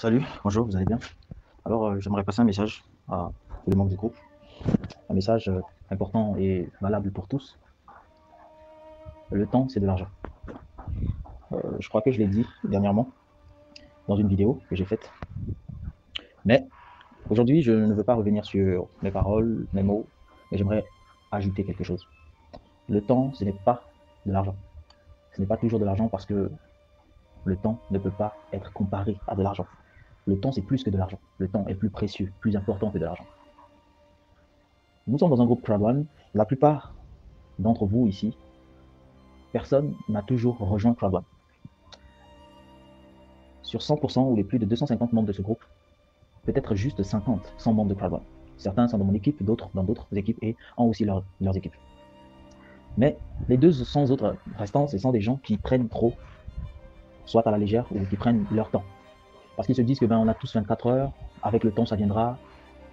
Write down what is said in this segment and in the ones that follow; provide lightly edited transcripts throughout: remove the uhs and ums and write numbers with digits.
Salut, bonjour, vous allez bien? Alors, j'aimerais passer un message à tous les membres du groupe, un message important et valable pour tous. Le temps, c'est de l'argent. Je crois que je l'ai dit dernièrement dans une vidéo que j'ai faite, mais aujourd'hui, je ne veux pas revenir sur mes paroles, mes mots, mais j'aimerais ajouter quelque chose. Le temps, ce n'est pas de l'argent. Ce n'est pas toujours de l'argent parce que le temps ne peut pas être comparé à de l'argent. Le temps, c'est plus que de l'argent. Le temps est plus précieux, plus important que de l'argent. Nous sommes dans un groupe Crowd1. La plupart d'entre vous ici, personne n'a toujours rejoint Crowd1. Sur 100% ou les plus de 250 membres de ce groupe, peut-être juste 50 sont membres de Crowd1. Certains sont dans mon équipe, d'autres dans d'autres équipes et ont aussi leurs équipes. Mais les 200 autres restants, ce sont des gens qui prennent trop, soit à la légère, ou qui prennent leur temps. Parce qu'ils se disent que on a tous 24 heures, avec le temps ça viendra.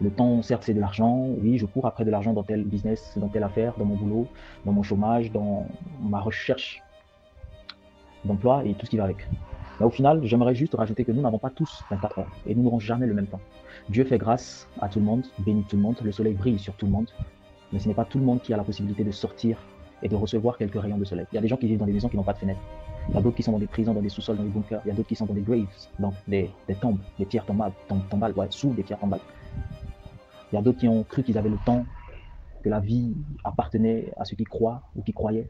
Le temps, certes, c'est de l'argent. Oui, je cours après de l'argent dans tel business, dans telle affaire, dans mon boulot, dans mon chômage, dans ma recherche d'emploi et tout ce qui va avec. Mais au final, j'aimerais juste rajouter que nous n'avons pas tous 24 heures et nous n'aurons jamais le même temps. Dieu fait grâce à tout le monde, bénit tout le monde, le soleil brille sur tout le monde, mais ce n'est pas tout le monde qui a la possibilité de sortir et de recevoir quelques rayons de soleil. Il y a des gens qui vivent dans des maisons qui n'ont pas de fenêtres. Il y a d'autres qui sont dans des prisons, dans des sous-sols, dans des bunkers. Il y a d'autres qui sont dans des graves, donc des tombes, des pierres tombales, ouais, sous des pierres tombales. Il y a d'autres qui ont cru qu'ils avaient le temps, que la vie appartenait à ceux qui croient ou qui croyaient,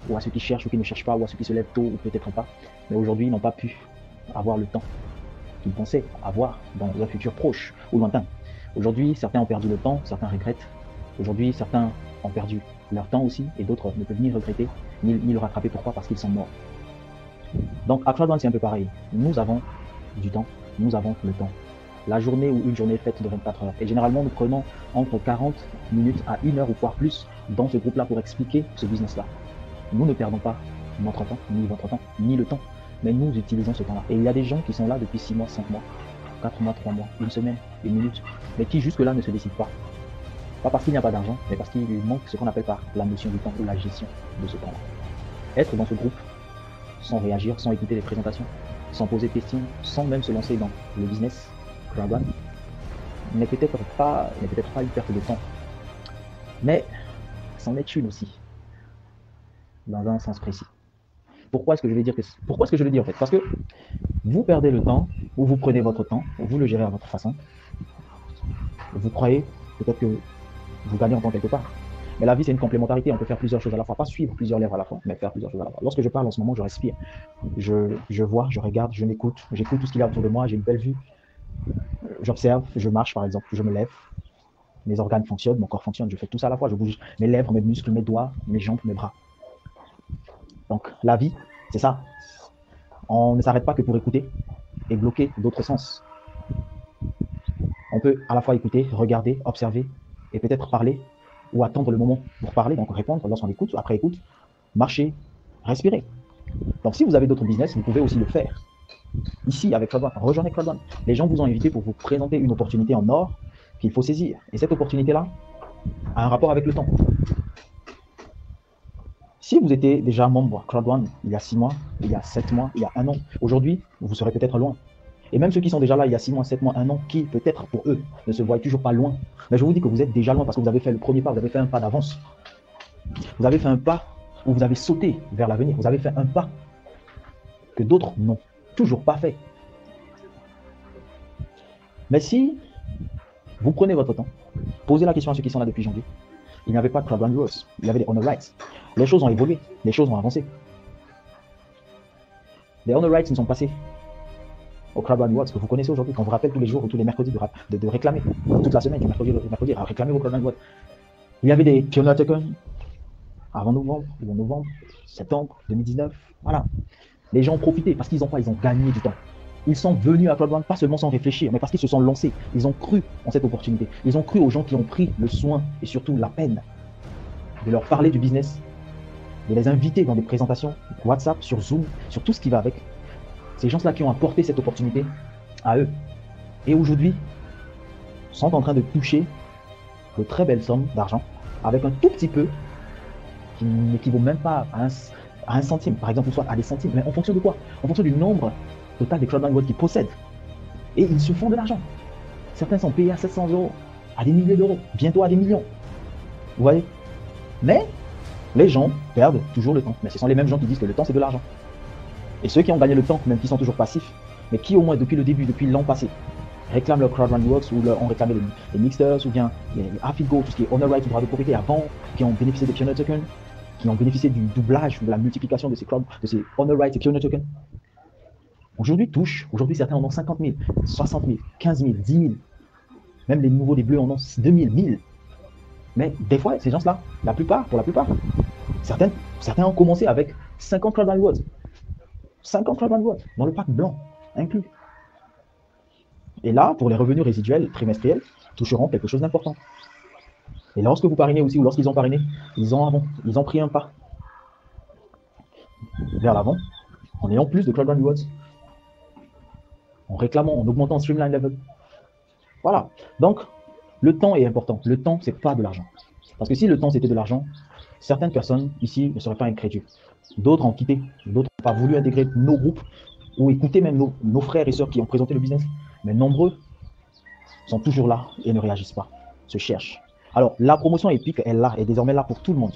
ou à ceux qui cherchent ou qui ne cherchent pas, ou à ceux qui se lèvent tôt ou peut-être pas. Mais aujourd'hui, ils n'ont pas pu avoir le temps qu'ils pensaient avoir dans un futur proche ou lointain. Aujourd'hui, certains ont perdu le temps, certains regrettent. Aujourd'hui, certains ont perdu leur temps aussi, et d'autres ne peuvent ni regretter, ni le rattraper. Pourquoi? Parce qu'ils sont morts. Donc, à Crowd1, c'est un peu pareil. Nous avons du temps, nous avons le temps. La journée ou une journée faite de 24 heures. Et généralement, nous prenons entre 40 minutes à 1 heure ou voire plus dans ce groupe-là pour expliquer ce business-là. Nous ne perdons pas notre temps, ni votre temps, ni le temps, mais nous utilisons ce temps-là. Et il y a des gens qui sont là depuis 6 mois, 5 mois, 4 mois, 3 mois, une semaine, une minute, mais qui jusque-là ne se décident pas. Pas parce qu'il n'y a pas d'argent, mais parce qu'il manque ce qu'on appelle par la notion du temps ou la gestion de ce temps-là. Être dans ce groupe, sans réagir, sans écouter les présentations, sans poser de questions, sans même se lancer dans le business, Crowd1, n'est peut-être pas une perte de temps. Mais c'en est une aussi, dans un sens précis. Pourquoi est-ce que je le dis en fait? Parce que vous perdez le temps, ou vous prenez votre temps, ou vous le gérez à votre façon. Vous croyez peut-être que vous gagnez en temps quelque part. Mais la vie, c'est une complémentarité. On peut faire plusieurs choses à la fois. Pas suivre plusieurs lèvres à la fois, mais faire plusieurs choses à la fois. Lorsque je parle en ce moment, je respire. Je vois, je regarde, je m'écoute. J'écoute tout ce qu'il y a autour de moi. J'ai une belle vue. J'observe, je marche par exemple, je me lève. Mes organes fonctionnent, mon corps fonctionne. Je fais tout ça à la fois. Je bouge mes lèvres, mes muscles, mes doigts, mes jambes, mes bras. Donc la vie, c'est ça. On ne s'arrête pas que pour écouter et bloquer d'autres sens. On peut à la fois écouter, regarder, observer et peut-être parler ou attendre le moment pour parler, donc répondre lorsqu'on écoute, après écoute, marcher, respirer. Donc si vous avez d'autres business, vous pouvez aussi le faire. Ici, avec Crowd1, rejoignez Crowd1. Les gens vous ont invité pour vous présenter une opportunité en or qu'il faut saisir. Et cette opportunité-là a un rapport avec le temps. Si vous étiez déjà membre Crowd1 il y a 6 mois, il y a 7 mois, il y a 1 an, aujourd'hui, vous serez peut-être loin. Et même ceux qui sont déjà là il y a 6 mois, 7 mois, 1 an, qui peut-être pour eux ne se voient toujours pas loin. Mais je vous dis que vous êtes déjà loin parce que vous avez fait le premier pas, vous avez fait un pas d'avance. Vous avez fait un pas où vous avez sauté vers l'avenir. Vous avez fait un pas que d'autres n'ont toujours pas fait. Mais si vous prenez votre temps, posez la question à ceux qui sont là depuis janvier. Il n'y avait pas de Crowd1 Rules, il y avait des Honor Rights. Les choses ont évolué, les choses ont avancé. Les Honor Rights nous sont passés au Crowd1 Rewards que vous connaissez aujourd'hui, qu'on vous rappelle tous les jours ou tous les mercredis de réclamer, toute la semaine, du mercredi à réclamer au Crowd1 Rewards. Il y avait des Pioneer Tokens avant novembre, septembre 2019, voilà. Les gens ont profité parce qu'ils ont gagné du temps. Ils sont venus à Crowd1 pas seulement sans réfléchir, mais parce qu'ils se sont lancés. Ils ont cru en cette opportunité. Ils ont cru aux gens qui ont pris le soin et surtout la peine de leur parler du business, de les inviter dans des présentations, WhatsApp, sur Zoom, sur tout ce qui va avec. Ces gens-là qui ont apporté cette opportunité à eux. Et aujourd'hui, sont en train de toucher de très belles sommes d'argent avec un tout petit peu qui n'équivaut même pas à un centime, par exemple, soit à des centimes. Mais en fonction de quoi? En fonction du nombre total des Crowd1 Rewards qu'ils possèdent. Et ils se font de l'argent. Certains sont payés à 700 €, à des milliers d'euros, bientôt à des millions. Vous voyez? Mais les gens perdent toujours le temps. Mais ce sont les mêmes gens qui disent que le temps, c'est de l'argent. Et ceux qui ont gagné le temps, même qui sont toujours passifs, mais qui au moins depuis le début, depuis l'an passé, réclament leur crowdrun rewards ou ont réclamé les mixers ou bien les AffiliGo, tout ce qui est honor rights ou droit de propriété avant, qui ont bénéficié des Pioneer Tokens, qui ont bénéficié du doublage ou de la multiplication de ces honor rights et Pioneer Tokens. Aujourd'hui, certains en ont 50 000, 60 000, 15 000, 10 000. Même les nouveaux des bleus en ont 2 000, 1000. Mais des fois, ces gens-là, pour la plupart, certains ont commencé avec 50 crowdrun rewards. 50 crowdrun rewards dans le pack blanc inclus. Et là, pour les revenus résiduels trimestriels, toucheront quelque chose d'important. Et lorsque vous parrainez aussi, ou lorsqu'ils ont parrainé, ils ont pris un pas vers l'avant, en ayant plus de crowdrun rewards, en réclamant, en augmentant streamline level. Voilà. Donc, le temps est important. Le temps, c'est pas de l'argent. Parce que si le temps, c'était de l'argent, certaines personnes ici ne seraient pas incrédules. D'autres ont quitté, d'autres n'ont pas voulu intégrer nos groupes ou écouter même nos frères et sœurs qui ont présenté le business. Mais nombreux sont toujours là et ne réagissent pas, se cherchent. Alors, la promotion Epic est désormais là pour tout le monde.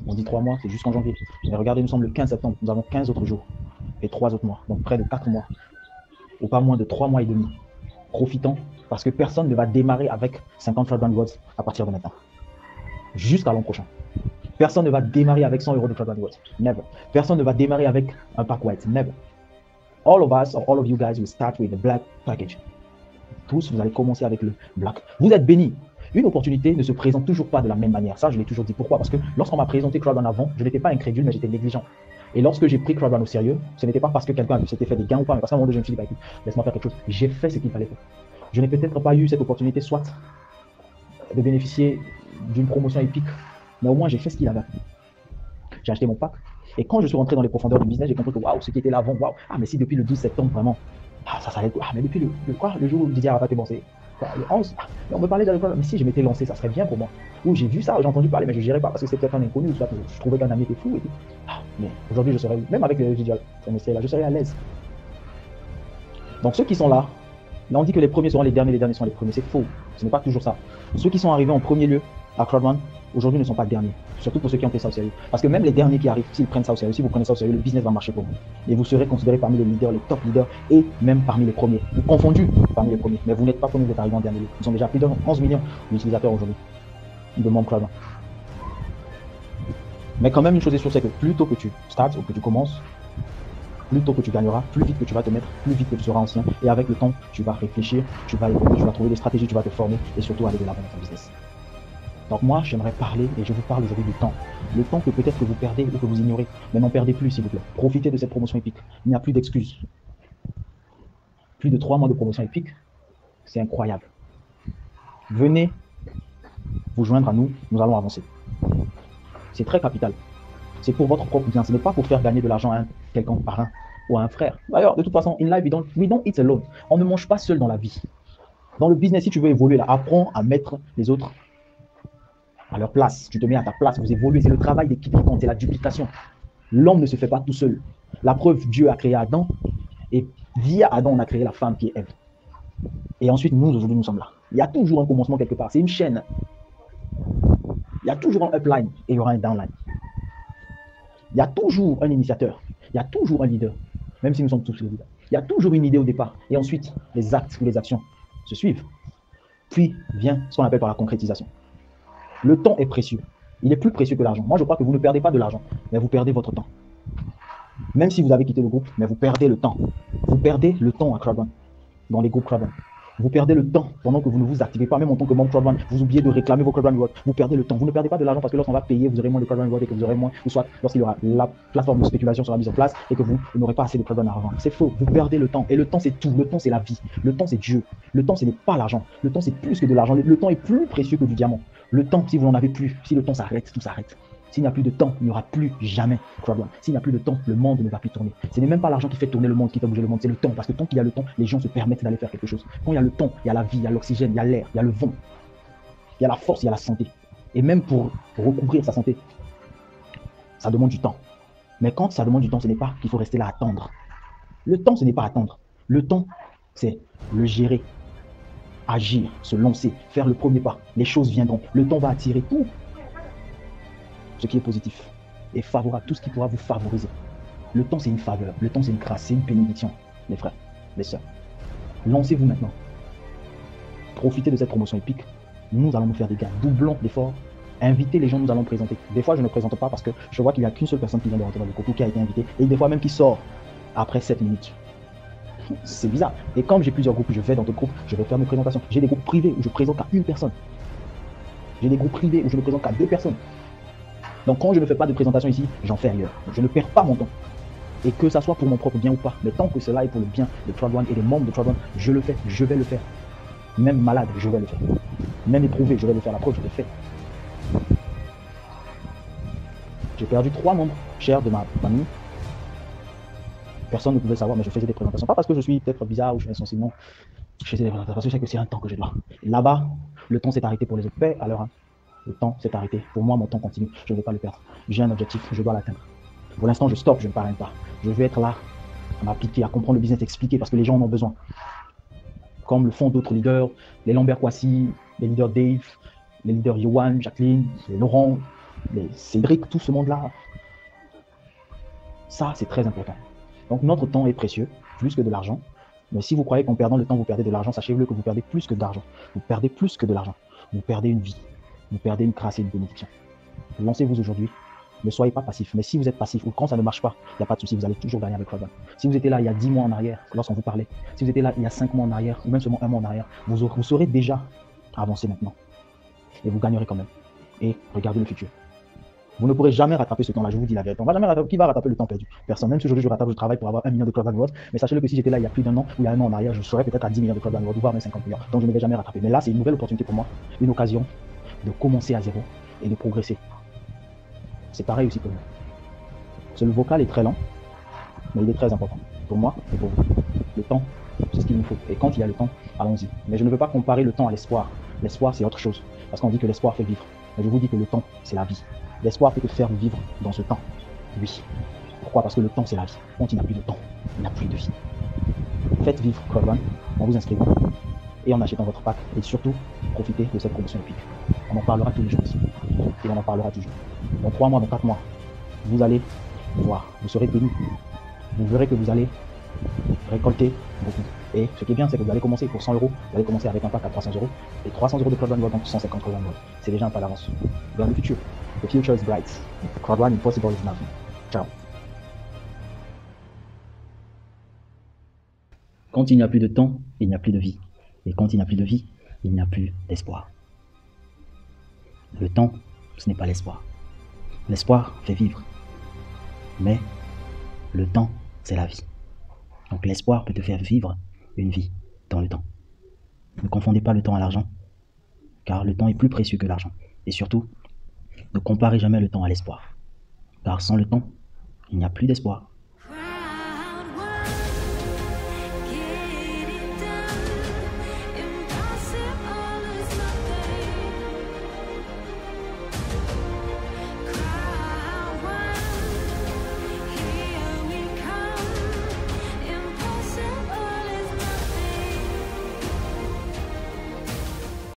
On dit 3 mois, c'est jusqu'en janvier. Mais regardez, nous sommes le 15 septembre, nous avons 15 autres jours et 3 autres mois, donc près de 4 mois, ou pas moins de 3 mois et demi. Profitons, parce que personne ne va démarrer avec 50 crowdrun rewards à partir de maintenant, jusqu'à l'an prochain. Personne ne va démarrer avec 100 € de crowdrun rewards, never. Personne ne va démarrer avec un pack white, never. All of us, or all of you guys will start with the black package. Tous, vous allez commencer avec le black. Vous êtes bénis. Une opportunité ne se présente toujours pas de la même manière. Ça, je l'ai toujours dit. Pourquoi? Parce que lorsqu'on m'a présenté crowdrun avant, je n'étais pas incrédule, mais j'étais négligent. Et lorsque j'ai pris crowdrun au sérieux, ce n'était pas parce que quelqu'un s'était fait des gains ou pas, mais parce qu'à un moment donné, je me suis dit, bah, écoute, laisse-moi faire quelque chose. J'ai fait ce qu'il fallait faire. Je n'ai peut-être pas eu cette opportunité, soit de bénéficier d'une promotion épique, mais au moins j'ai fait ce qu'il avait. J'ai acheté mon pack. Et quand je suis rentré dans les profondeurs du business, j'ai compris que waouh, ce qui était là avant, waouh, ah, mais si depuis le 12 septembre, vraiment, ça allait être, ah, mais depuis le jour où Didier Arafat est lancé, le 11, on me parlait d'alcool, mais si je m'étais lancé, ça serait bien pour moi. Ou j'ai vu ça, j'ai entendu parler, mais je ne gérais pas parce que c'était peut-être un inconnu, soit je trouvais qu'un ami était fou et tout. Ah, mais aujourd'hui, je serais, même avec le Didier là, je serais à l'aise. Donc ceux qui sont là, on dit que les premiers seront les derniers seront les premiers. C'est faux. Ce n'est pas toujours ça. Ceux qui sont arrivés en premier lieu à crowdrun, aujourd'hui ne sont pas derniers. Surtout pour ceux qui ont fait ça au sérieux. Parce que même les derniers qui arrivent, s'ils prennent ça au sérieux, si vous prenez ça au sérieux, le business va marcher pour vous. Et vous serez considérés parmi les leaders, les top leaders et même parmi les premiers. Ou confondus parmi les premiers. Mais vous n'êtes pas comme vous êtes arrivés en dernier lieu. Ils ont déjà plus de 11 millions d'utilisateurs aujourd'hui de membres crowdrun. Mais quand même, une chose est sûre, c'est que plus tôt que tu starts ou que tu commences, plus tôt que tu gagneras, plus vite que tu vas te mettre, plus vite que tu seras ancien. Et avec le temps, tu vas réfléchir, tu vas évoluer, tu vas trouver des stratégies, tu vas te former et surtout aller de l'avant dans ton business. Donc moi, j'aimerais parler, et je vous parle aujourd'hui du temps. Le temps que peut-être que vous perdez ou que vous ignorez. Mais n'en perdez plus, s'il vous plaît. Profitez de cette promotion épique. Il n'y a plus d'excuses. Plus de 3 mois de promotion épique, c'est incroyable. Venez vous joindre à nous, nous allons avancer. C'est très capital. C'est pour votre propre bien. Ce n'est pas pour faire gagner de l'argent à quelqu'un parrain ou à un frère. D'ailleurs, de toute façon, in life, we don't eat alone. On ne mange pas seul dans la vie. Dans le business, si tu veux évoluer, là, apprends à mettre les autres à leur place. Tu te mets à ta place, vous évoluez. C'est le travail d'équipe qui compte, c'est la duplication. L'homme ne se fait pas tout seul. La preuve, Dieu a créé Adam et via Adam, on a créé la femme qui est Ève. Et ensuite, nous, aujourd'hui, nous sommes là. Il y a toujours un commencement quelque part. C'est une chaîne. Il y a toujours un upline et il y aura un downline. Il y a toujours un initiateur. Il y a toujours un leader. Même si nous sommes tous les leaders. Il y a toujours une idée au départ. Et ensuite, les actes ou les actions se suivent. Puis vient ce qu'on appelle par la concrétisation. Le temps est précieux. Il est plus précieux que l'argent. Moi, je crois que vous ne perdez pas de l'argent, mais vous perdez votre temps. Même si vous avez quitté le groupe, mais vous perdez le temps. Vous perdez le temps à crowdrun, dans les groupes crowdrun. Vous perdez le temps pendant que vous ne vous activez pas, même en tant que membre crowdrun. Vous oubliez de réclamer vos crowdrun rewards. Vous perdez le temps. Vous ne perdez pas de l'argent parce que lorsqu'on va payer, vous aurez moins de crowdrun rewards et que vous aurez moins, ou soit lorsqu'il y aura la plateforme de spéculation sera mise en place et que vous n'aurez pas assez de crowdrun à revendre. C'est faux. Vous perdez le temps. Et le temps, c'est tout. Le temps, c'est la vie. Le temps, c'est Dieu. Le temps, ce n'est pas l'argent. Le temps, c'est plus que de l'argent. Le temps est plus précieux que du diamant. Le temps, si vous n'en avez plus, si le temps s'arrête, tout s'arrête. S'il n'y a plus de temps, il n'y aura plus jamais crowdrun. S'il n'y a plus de temps, le monde ne va plus tourner. Ce n'est même pas l'argent qui fait tourner le monde, qui fait bouger le monde, c'est le temps. Parce que tant qu'il y a le temps, les gens se permettent d'aller faire quelque chose. Quand il y a le temps, il y a la vie, il y a l'oxygène, il y a l'air, il y a le vent, il y a la force, il y a la santé. Et même pour recouvrir sa santé, ça demande du temps. Mais quand ça demande du temps, ce n'est pas qu'il faut rester là à attendre. Le temps, ce n'est pas attendre. Le temps, c'est le gérer, agir, se lancer, faire le premier pas. Les choses viendront. Le temps va attirer tout ce qui est positif et favorable, tout ce qui pourra vous favoriser. Le temps, c'est une faveur. Le temps, c'est une grâce, c'est une bénédiction, les frères, les sœurs. Lancez-vous maintenant. Profitez de cette promotion épique. Nous allons nous faire des gains. Doublons l'effort. Invitez les gens, nous allons présenter. Des fois, je ne présente pas parce que je vois qu'il n'y a qu'une seule personne qui vient de rentrer dans le groupe ou qui a été invitée. Et des fois même qui sort après 7 minutes. C'est bizarre. Et comme j'ai plusieurs groupes, je vais dans d'autres groupes, je vais faire mes présentations. J'ai des groupes privés où je présente qu'à une personne. J'ai des groupes privés où je ne présente qu'à 2 personnes. Donc quand je ne fais pas de présentation ici, j'en fais ailleurs. Je ne perds pas mon temps. Et que ça soit pour mon propre bien ou pas. Mais tant que cela est pour le bien de Crowd One et des membres de Crowd One, je le fais, je vais le faire. Même malade, je vais le faire. Même éprouvé, je vais le faire. La preuve, je l'ai fait. J'ai perdu 3 membres chers de ma famille. Personne ne pouvait savoir, mais je faisais des présentations. Pas parce que je suis peut-être bizarre ou je suis insensiblement. Je faisais des présentations parce que je sais que c'est un temps que je dois. Là-bas, le temps s'est arrêté pour les autres. Paix à l'heure. Le temps s'est arrêté. Pour moi, mon temps continue. Je ne vais pas le perdre. J'ai un objectif, je dois l'atteindre. Pour l'instant, je stoppe, je ne parraine pas. Je vais être là à m'appliquer, à comprendre le business, à expliquer parce que les gens en ont besoin. Comme le font d'autres leaders, les Lambert Kwasi, les leaders Dave, les leaders Yohan, Jacqueline, les Laurent, les Cédric, tout ce monde-là. Ça, c'est très important. Donc, notre temps est précieux, plus que de l'argent. Mais si vous croyez qu'en perdant le temps, vous perdez de l'argent, sachez-le que vous perdez plus que d'argent. Vous perdez plus que de l'argent. Vous perdez une vie. Vous perdez une grâce et une bénédiction. Lancez-vous aujourd'hui. Ne soyez pas passif. Mais si vous êtes passif ou quand ça ne marche pas, il n'y a pas de souci, vous allez toujours gagner avec Crowd One. Si vous étiez là il y a 10 mois en arrière, lorsqu'on vous parlait, si vous étiez là il y a 5 mois en arrière, ou même seulement 1 mois en arrière, vous saurez déjà avancer maintenant. Et vous gagnerez quand même. Et regardez le futur. Vous ne pourrez jamais rattraper ce temps-là, je vous dis la vérité. On va jamais rattraper. Qui va rattraper le temps perdu? Personne. Même si aujourd'hui je rattrape, je travaille pour avoir 1 million de Crowd One Rewards. Mais sachez-le que si j'étais là il y a plus d'1 an ou il y a 1 an en arrière, je serais peut-être à 10 millions de Crowd One Rewards, voire même 50 millions. Donc je ne vais jamais rattraper. Mais là, c'est une nouvelle opportunité pour moi, une occasion de commencer à zéro et de progresser. C'est pareil aussi pour moi. Le vocal est très lent, mais il est très important pour moi et pour vous. Le temps, c'est ce qu'il nous faut. Et quand il y a le temps, allons-y. Mais je ne veux pas comparer le temps à l'espoir. L'espoir, c'est autre chose. Parce qu'on dit que l'espoir fait vivre. Mais je vous dis que le temps, c'est la vie. L'espoir peut te faire vivre dans ce temps. Oui. Pourquoi? Parce que le temps, c'est la vie. Quand il n'y a plus de temps, il n'y a plus de vie. Faites vivre Crowd One en vous inscrivant et en achetant votre pack. Et surtout, profitez de cette promotion épique. On en parlera tous les jours ici. Et on en parlera toujours. Dans 3 mois, dans 4 mois, vous allez voir, vous serez bénis. Vous verrez que vous allez récolter beaucoup. Et ce qui est bien, c'est que vous allez commencer pour 100 euros. Vous allez commencer avec un pack à 300 euros. Et 300 euros de Crowd One World, donc 150 Crowd One World. C'est déjà un pas d'avance. Dans le futur, the future is bright. Crowd One impossible is nothing. Ciao. Quand il n'y a plus de temps, il n'y a plus de vie. Et quand il n'y a plus de vie, il n'y a plus d'espoir. Le temps, ce n'est pas l'espoir. L'espoir fait vivre. Mais le temps, c'est la vie. Donc l'espoir peut te faire vivre une vie dans le temps. Ne confondez pas le temps à l'argent, car le temps est plus précieux que l'argent. Et surtout, ne comparez jamais le temps à l'espoir, car sans le temps, il n'y a plus d'espoir.